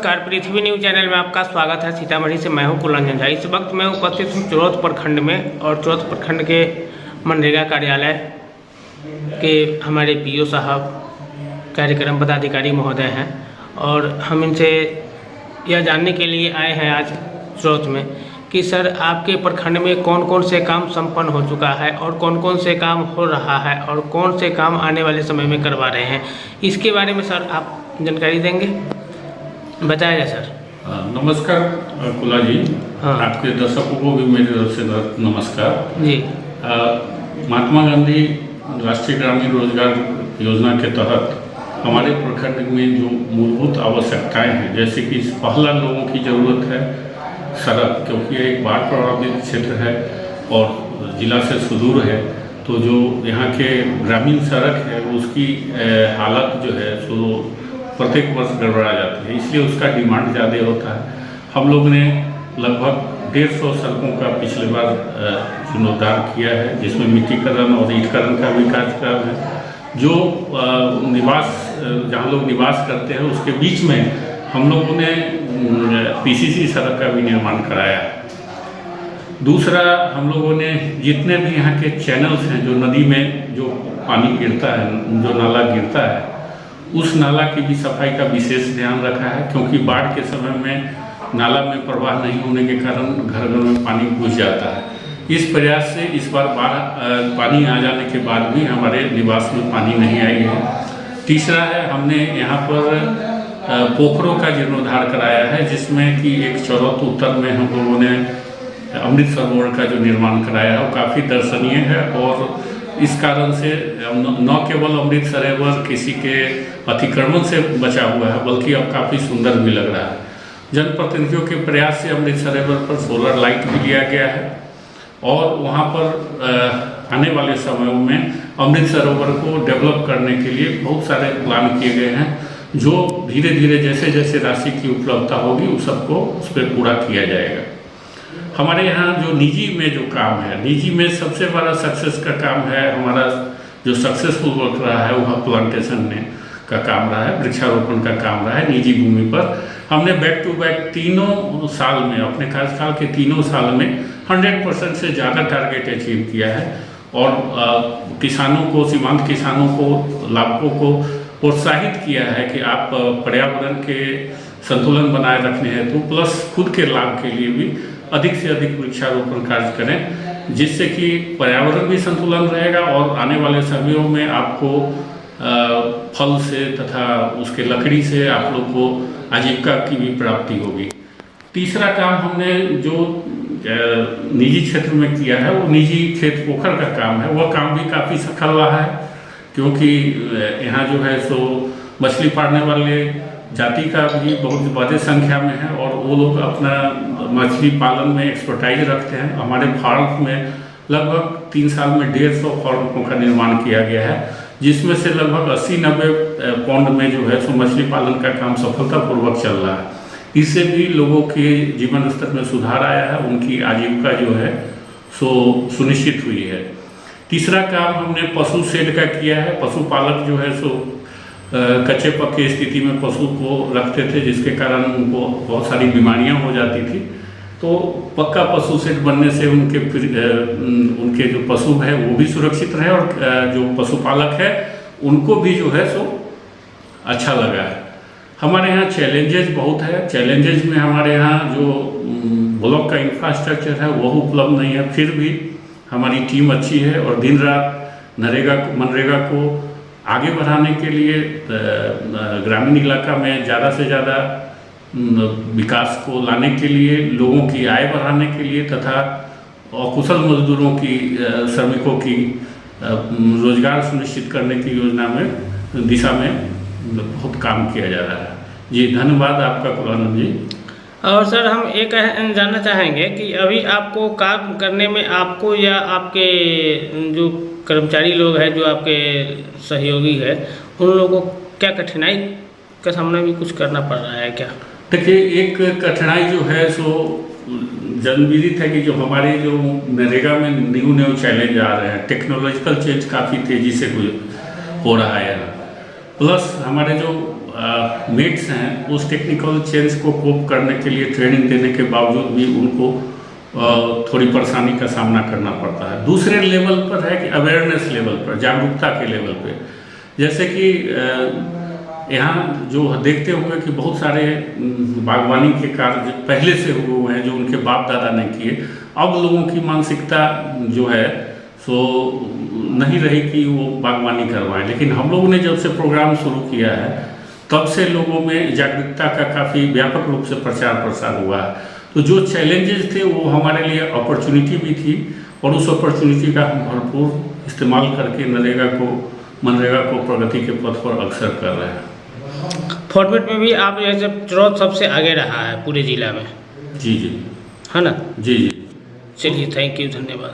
नमस्कार, पृथ्वी news channel में आपका स्वागत है। सीतामढ़ी से मैं हूं कुलरंजन झा। इस वक्त मैं उपस्थित हूं चौथ प्रखंड में और चौथ प्रखंड के मनरेगा कार्यालय के हमारे पीओ साहब, कार्यक्रम पदाधिकारी महोदय हैं और हम इनसे यह जानने के लिए आए हैं आज चौथ में कि सर आपके प्रखंड में कौन कौन से काम संपन्न हो चुका है और कौन कौन से काम हो रहा है और कौन से काम आने वाले समय में करवा रहे हैं, इसके बारे में सर आप जानकारी देंगे, बताया जाए सर। नमस्कार कुला जी। हाँ, आपके दर्शकों को भी मेरी तरफ से नमस्कार जी। महात्मा गांधी राष्ट्रीय ग्रामीण रोजगार योजना के तहत हमारे प्रखंड में जो मूलभूत आवश्यकताएं हैं, जैसे कि पहला लोगों की ज़रूरत है सड़क, क्योंकि ये एक बाढ़ प्रभावित क्षेत्र है और ज़िला से सुदूर है, तो जो यहाँ के ग्रामीण सड़क है उसकी हालत जो है सो प्रत्येक वर्ष गड़बड़ा जाती है, इसलिए उसका डिमांड ज़्यादा होता है। हम लोग ने लगभग 150 सड़कों का पिछले बार जीर्णोद्धार किया है, जिसमें मिट्टीकरण और ईंटकरण का भी कार्यक्रम है। जो जहाँ लोग निवास करते हैं उसके बीच में हम लोगों ने पीसीसी सड़क का भी निर्माण कराया है। दूसरा, हम लोगों ने जितने भी यहाँ के चैनल्स हैं, जो नदी में जो पानी गिरता है, जो नाला गिरता है, उस नाला की भी सफाई का विशेष ध्यान रखा है, क्योंकि बाढ़ के समय में नाला में प्रवाह नहीं होने के कारण घर घर में पानी घुस जाता है। इस प्रयास से इस बार पानी आ जाने के बाद भी हमारे निवास में पानी नहीं आई है। तीसरा है, हमने यहाँ पर पोखरों का जीर्णोद्धार कराया है, जिसमें कि एक चौरौत उत्तर में हम लोगों ने अमृत सरोवर का जो निर्माण कराया है वो काफ़ी दर्शनीय है और इस कारण से न केवल अमृत सरोवर किसी के अतिक्रमण से बचा हुआ है, बल्कि अब काफ़ी सुंदर भी लग रहा है। जनप्रतिनिधियों के प्रयास से अमृत सरोवर पर सोलर लाइट भी लिया गया है और वहाँ पर आने वाले समयों में अमृत सरोवर को डेवलप करने के लिए बहुत सारे प्लान किए गए हैं, जो धीरे धीरे जैसे जैसे राशि की उपलब्धता होगी उस सबको उस पर पूरा किया जाएगा। हमारे यहाँ जो निजी में जो काम है, निजी में सबसे बड़ा सक्सेस का काम है, हमारा जो सक्सेसफुल वर्क रहा है वह प्लांटेशन का काम रहा है, वृक्षारोपण का काम रहा है निजी भूमि पर। हमने बैक टू बैक तीनों साल में, अपने कार्यकाल के तीनों साल में 100% से ज़्यादा टारगेट अचीव किया है और किसानों को, सीमांत किसानों को, लाभुकों को प्रोत्साहित किया है कि आप पर्यावरण के संतुलन बनाए रखने हेतु प्लस खुद के लाभ के लिए भी अधिक से अधिक वृक्षारोपण कार्य करें, जिससे कि पर्यावरण भी संतुलन रहेगा और आने वाले समयों में आपको फल से तथा उसके लकड़ी से आप लोग को आजीविका की भी प्राप्ति होगी। तीसरा काम हमने जो निजी क्षेत्र में किया है वो निजी खेत पोखर का काम है, वह काम भी काफ़ी सफल रहा है, क्योंकि यहाँ जो है सो मछली पालने वाले जाति का भी बहुत बड़ी संख्या में है और वो लोग अपना मछली पालन में एक्सपर्टाइज रखते हैं। हमारे फार्म में लगभग 3 साल में 150 फार्मों का निर्माण किया गया है, जिसमें से लगभग 80-90 पौंड में जो है सो मछली पालन का काम सफलतापूर्वक चल रहा है। इससे भी लोगों के जीवन स्तर में सुधार आया है, उनकी आजीविका जो है सो सुनिश्चित हुई है। तीसरा काम हमने पशु शेड का किया है। पशुपालक जो है सो कच्चे पक्के स्थिति में पशु को रखते थे, जिसके कारण उनको बहुत सारी बीमारियां हो जाती थी, तो पक्का पशु शेड बनने से उनके जो पशु है वो भी सुरक्षित रहे और जो पशुपालक है उनको भी जो है सो अच्छा लगा है। हमारे यहाँ चैलेंजेस बहुत है। चैलेंजेस में हमारे यहाँ जो ब्लॉक का इंफ्रास्ट्रक्चर है वह उपलब्ध नहीं है, फिर भी हमारी टीम अच्छी है और दिन रात मनरेगा को आगे बढ़ाने के लिए ग्रामीण इलाका में ज़्यादा से ज़्यादा विकास को लाने के लिए, लोगों की आय बढ़ाने के लिए तथा अकुशल मजदूरों की, श्रमिकों की रोजगार सुनिश्चित करने की योजना में दिशा में बहुत काम किया जा रहा है। जी धन्यवाद आपका कुलानंद जी। और सर हम एक जानना चाहेंगे कि अभी आपको काम करने में आपको या आपके जो कर्मचारी लोग हैं, जो आपके सहयोगी है, उन लोगों को क्या कठिनाई का सामना भी कुछ करना पड़ रहा है क्या? देखिए, एक कठिनाई जो है सो जनविदित है कि जो हमारे जो नरेगा में न्यू चैलेंज आ रहे हैं, टेक्नोलॉजिकल चेंज काफ़ी तेज़ी से हो रहा है यहाँ, प्लस हमारे जो मेट्स हैं उस टेक्निकल चेंज को कोप करने के लिए ट्रेनिंग देने के बावजूद भी उनको थोड़ी परेशानी का सामना करना पड़ता है। दूसरे लेवल पर है कि अवेयरनेस लेवल पर, जागरूकता के लेवल पे, जैसे कि यहाँ जो देखते होंगे कि बहुत सारे बागवानी के कार्य पहले से हुए हैं जो उनके बाप दादा ने किए। अब लोगों की मानसिकता जो है सो नहीं रही कि वो बागवानी करवाएं, लेकिन हम लोगों ने जब से प्रोग्राम शुरू किया है तब से लोगों में जागरूकता का काफ़ी व्यापक रूप से प्रचार प्रसार हुआ है। तो जो चैलेंजेस थे वो हमारे लिए अपॉर्चुनिटी भी थी और उस अपॉर्चुनिटी का हम भरपूर इस्तेमाल करके मनरेगा को प्रगति के पथ पर अग्रसर कर रहे हैं। फॉर्मेट में भी आप जैसे चुरौत सबसे आगे रहा है पूरे जिला में। जी जी, है ना? जी जी। चलिए, थैंक यू, धन्यवाद।